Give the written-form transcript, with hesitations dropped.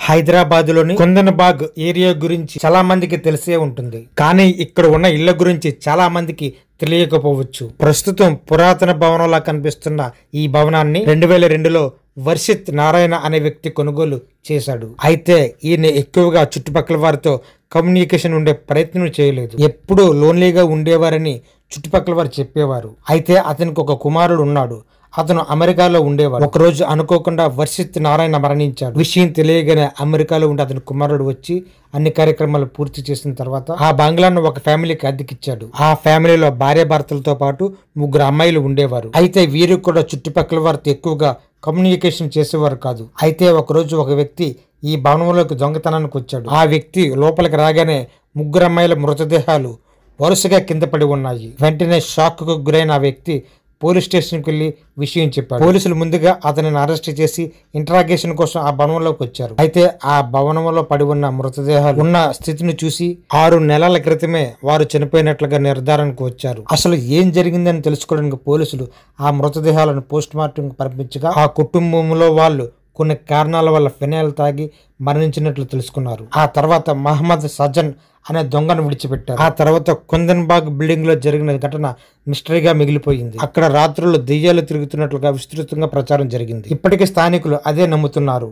హైదరాబాద్ లోని కుందనబాగ్ ఏరియా గురించి చాలా మందికి తెలిసే ఉంటుంది. కానీ ఇక్కడ ఉన్న ఇళ్ల గురించి చాలా మందికి తెలియకపోవచ్చు. ప్రస్తుతం పురాతన భవనంలా కనిపిస్తున్న ఈ భవనాన్ని 2002లో వర్షిత్ నారాయణ అనే వ్యక్తి కొనుగోలు చేశాడు. అయితే ఈయన ఎక్కువగా చుట్టుపక్కల వారితో కమ్యూనికేషన్ ఉండే ప్రయత్నం చేయలేదు. ఎప్పుడూ లోన్లీగా ఉండేవారని చుట్టుపక్కల వారు చెప్పేవారు. అయితే అతనికి ఒక కుమారుడు ఉన్నాడు. అతను అమెరికాలో ఉండేవాడు. ఒకరోజు అనుకోకుండా వర్షిత్ నారాయణ మరణించాడు. విషయం తెలియగానే అమెరికాలో ఉండే అతని కుమారుడు వచ్చి అన్ని కార్యక్రమాలు పూర్తి చేసిన తర్వాత ఆ బంగ్లాను ఒక ఫ్యామిలీకి అద్దెకిచ్చాడు. ఆ ఫ్యామిలీలో భార్య భర్తలతో పాటు 3 అమ్మాయిలు ఉండేవారు. అయితే వీరు కూడా చుట్టుపక్కల వారితో ఎక్కువగా కమ్యూనికేషన్ చేసేవారు కాదు. అయితే ఒకరోజు ఒక వ్యక్తి ఈ భవనంలోకి దొంగతనానికి వచ్చాడు. ఆ వ్యక్తి లోపలికి రాగానే 3 అమ్మాయిల మృతదేహాలు వరుసగా కింద పడి ఉన్నాయి. వెంటనే షాక్ కు గురైన ఆ వ్యక్తి పోలీస్ స్టేషన్కి వెళ్లి విషయం చెప్పాడు. పోలీసులు ముందుగా అతనిని అరెస్ట్ చేసి ఇంట్రాగేషన్ కోసం ఆ భవనంలోకి వచ్చారు. అయితే ఆ భవనంలో పడి ఉన్న మృతదేహాలు ఉన్న స్థితిని చూసి 6 నెలల క్రితమే వారు చనిపోయినట్లుగా నిర్ధారణకు వచ్చారు. అసలు ఏం జరిగిందని తెలుసుకోవడానికి పోలీసులు ఆ మృతదేహాలను పోస్ట్ మార్టం పంపించగా ఆ కుటుంబంలో వాళ్ళు కొన్ని కారణాల వల్ల ఫినాయిల్ తాగి మరణించినట్లు తెలుసుకున్నారు. ఆ తర్వాత మహమ్మద్ సజన్ అనే దొంగను విడిచిపెట్టారు. ఆ తర్వాత కుందన్బాగ్ బిల్డింగ్ లో జరిగిన ఘటన మిస్టరీగా మిగిలిపోయింది. అక్కడ రాత్రులు దెయ్యాలు తిరుగుతున్నట్లుగా విస్తృతంగా ప్రచారం జరిగింది. ఇప్పటికీ స్థానికులు అదే నమ్ముతున్నారు.